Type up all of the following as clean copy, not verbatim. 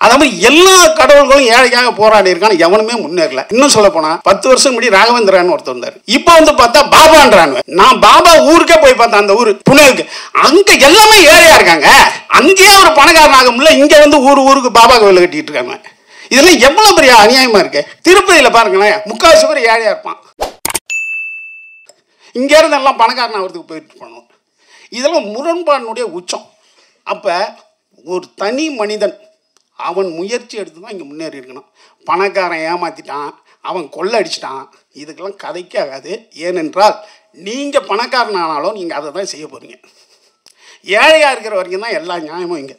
அதாவது எல்லா கடவுள்களும் ஏழைக்காக போராடி இருக்கான்னு எவனுமே முன்னேறல. இன்னும் சொல்ல போனா 10 வருஷம் முன்னாடி ராகவேந்திரான்னு ஒருத்தர் இருந்தாரு. இப்ப வந்து பார்த்தா பாபான்றானு. நான் பாபா ஊருக்கே போய் பார்த்தேன், அந்த ஊரு புனேவுக்கு. அங்க எல்லாமே ஏழையா இருக்காங்க. அங்கேயே ஒரு பணக்காரன் ஆக முடியல, இங்க வந்து ஊருக்கு பாபா கோவில் கட்டிட்டு இருக்காங்க. இதெல்லாம் எவ்வளவு பெரிய அநியாயமா இருக்கு. திருப்பதியில பாருங்களேன், 3/4 பேர் ஏழையா இருப்பான். இங்க இருந்து எல்லாம் பணக்காரன் ஆகிறதுக்கு போயிட்டு பண்ணுவோம். இதெல்லாம் முரண்பாடுனுடைய உச்சம். அப்ப ஒரு தனி மனிதன் அவன் முயற்சி எடுத்து தான் இங்கே முன்னேறி இருக்கணும். பணக்காரன் ஏமாற்றிட்டான், அவன் கொள்ளை அடிச்சிட்டான், இதுக்கெல்லாம் கதைக்கே ஆகாது. ஏனென்றால் நீங்கள் பணக்காரன் ஆனாலும் நீங்கள் அதை தான் செய்ய போகிறீங்க. ஏழையாக இருக்கிற வரைக்கும் தான் எல்லா நியாயமும் இங்கே.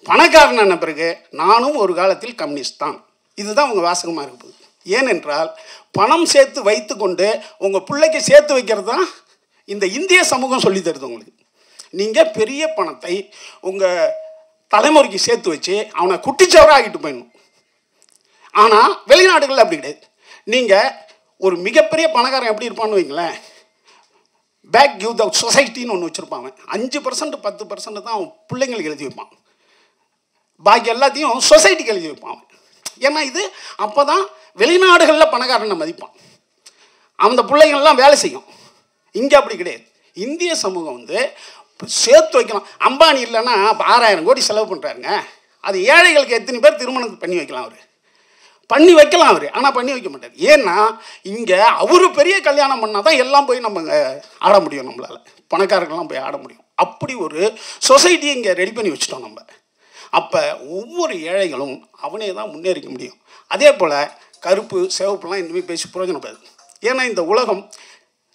பணக்காரன் ஆன பிறகு நானும் ஒரு காலத்தில் கம்யூனிஸ்ட் தான், இதுதான் உங்கள் வாசகமாக இருக்க போகுது. ஏனென்றால் பணம் சேர்த்து வைத்து கொண்டு உங்கள் பிள்ளைக்கு சேர்த்து வைக்கிறது தான் இந்த இந்திய சமூகம் சொல்லி தருது உங்களுக்கு. நீங்கள் பெரிய பணத்தை உங்கள் தலைமுறைக்கு சேர்த்து வச்சு அவனை குட்டிச்சவராக ஆகிட்டு போயிடணும். ஆனால் வெளிநாடுகளில் அப்படி கிடையாது. நீங்கள் ஒரு மிகப்பெரிய பணக்காரன் எப்படி இருப்பான்னு வைங்களேன், பேக் கிவ் த சொசைட்டின்னு ஒன்று வச்சுருப்பாங்க. 5% 10% தான் அவன் பிள்ளைங்களுக்கு எழுதி வைப்பான், பாக்கி எல்லாத்தையும் சொசைட்டிக்கு எழுதி வைப்பான். ஏன்னா இது அப்போ தான் வெளிநாடுகளில் பணக்காரனை மதிப்பான், அந்த பிள்ளைங்கள்லாம் வேலை செய்யும். இங்கே அப்படி கிடையாது. இந்திய சமூகம் வந்து சேர்த்து வைக்கலாம். அம்பானி இல்லைன்னா 6000 கோடி செலவு பண்ணுறாருங்க. அது ஏழைகளுக்கு எத்தனை பேர் திருமணம் பண்ணி வைக்கலாம், அவர் பண்ணி வைக்கலாம் அவர், ஆனால் பண்ணி வைக்க மாட்டார். ஏன்னா இங்கே அவரு பெரிய கல்யாணம் பண்ணால் தான் எல்லாம் போய் நம்ம ஆட முடியும், நம்மளால் பணக்காரர்கள்லாம் போய் ஆட முடியும். அப்படி ஒரு சொசைட்டியை இங்கே ரெடி பண்ணி வச்சுட்டோம் நம்ம. அப்போ ஒவ்வொரு ஏழைகளும் அவனே தான் முன்னேறிக்க முடியும். அதே போல் கருப்பு சிவப்புலாம் இனிமேல் பேசி பிரயோஜனப்படாது. ஏன்னா இந்த உலகம்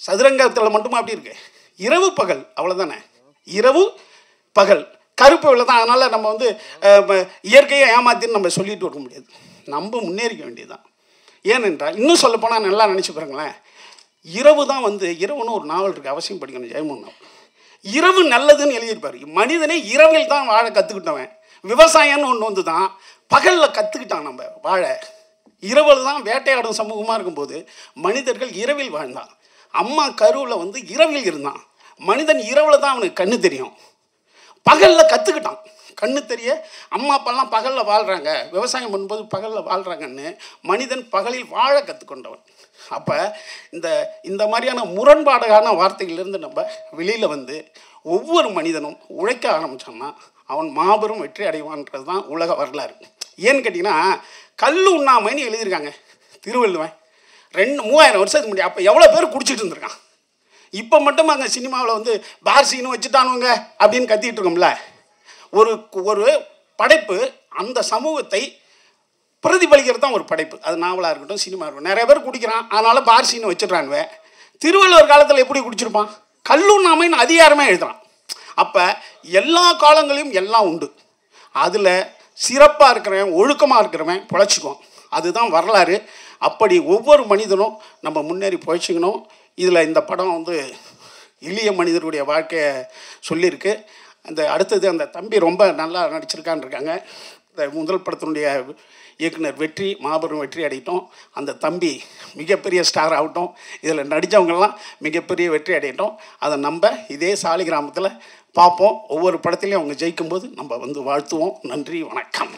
சதுரங்கத்தில் மட்டுமா அப்படி இருக்கு, இரவு பகல் அவ்வளோதானே. இரவு பகல் கருப்பு வெள்ளை தான். அதனால் நம்ம வந்து இயற்கையை ஏமாத்தின்னு நம்ம சொல்லிட்டு இருக்க முடியாது, நம்ம முன்னேறிக்க வேண்டியதுதான். ஏனென்றால் இன்னும் சொல்ல போனால் நல்லா நினச்சி பாருங்களேன், இரவு தான் வந்து இரவுன்னு ஒரு நாவல் இருக்குது, அவசியம் படிக்கணும், ஜெயமோகன் நாவல். இரவு நல்லதுன்னு எழுதியிருப்பார். மனிதனே இரவில் தான் வாழ கற்றுக்கிட்டவன். விவசாயம்னு ஒன்று வந்து தான் பகலில் கற்றுக்கிட்டான். நம்ம வாழ இரவில் தான் வேட்டையாடும் சமூகமாக இருக்கும்போது மனிதர்கள் இரவில் வாழ்ந்தான். அம்மா கருவில் வந்து இரவில் இருந்தான். மனிதன் இரவில் தான் அவனுக்கு கண்ணு தெரியும், பகலில் கற்றுக்கிட்டான். கண்ணு தெரிய அம்மா அப்பாலாம் பகலில் வாழ்கிறாங்க, விவசாயம் பண்ணும்போது பகலில் வாழ்கிறாங்கன்னு மனிதன் பகலில் வாழ கற்றுக்கொண்டவன். அப்போ இந்த மாதிரியான முரண்பாடான வார்த்தைகளிலிருந்து நம்ம வெளியில் வந்து ஒவ்வொரு மனிதனும் உழைக்க ஆரம்பித்தான்னா அவன் மாபெரும் வெற்றி அடைவான்றது தான் உலக வரலாறு. ஏன்னு கேட்டிங்கன்னா, கல் உண்ணாமைன்னு எழுதியிருக்காங்க திருவள்ளுவன் 3000 வருஷத்துக்கு முன்னாடி. அப்போ எவ்வளோ பேர் குடிச்சிட்டு இருந்திருக்கான். இப்போ மட்டும் அங்கே சினிமாவில் வந்து பார் சீனு வச்சுட்டானுங்க அப்படின்னு கத்திட்டு இருக்கோம்ல. ஒரு படைப்பு அந்த சமூகத்தை பிரதிபலிக்கிறது தான் ஒரு படைப்பு. அது நாவலாக இருக்கட்டும், சினிமா இருக்கட்டும். நிறைய பேர் குடிக்கிறான், அதனால் பார் சீனு வச்சுட்றானுவே. திருவள்ளுவர் காலத்தில் எப்படி குடிச்சிருப்பான்? கல்லுண்ணாமைன்னு அதிகாரமே எழுதுறான். அப்போ எல்லா காலங்களையும் எல்லாம் உண்டு. அதில் சிறப்பாக இருக்கிறவன், ஒழுக்கமாக இருக்கிறவன் பொழைச்சிக்குவோம். அதுதான் வரலாறு. அப்படி ஒவ்வொரு மனிதனும் நம்ம முன்னேறி பொழைச்சிக்கணும். இதில் இந்த படம் வந்து எளிய மனிதருடைய வாழ்க்கையை சொல்லியிருக்கு. அடுத்தது அந்த தம்பி ரொம்ப நல்லா நடிச்சிருக்கான்னு இருக்காங்க. இந்த முதல் படத்தினுடைய இயக்குனர் வெற்றி, மாபெரும் வெற்றி அடையட்டும். அந்த தம்பி மிகப்பெரிய ஸ்டார் ஆகட்டும். இதில் நடித்தவங்கெல்லாம் மிகப்பெரிய வெற்றி அடையட்டும். அதை நம்ம இதே சாலிகிராமத்தில் பார்ப்போம். ஒவ்வொரு படத்துலையும் அவங்க ஜெயிக்கும்போது நம்ம வந்து வாழ்த்துவோம். நன்றி, வணக்கம்.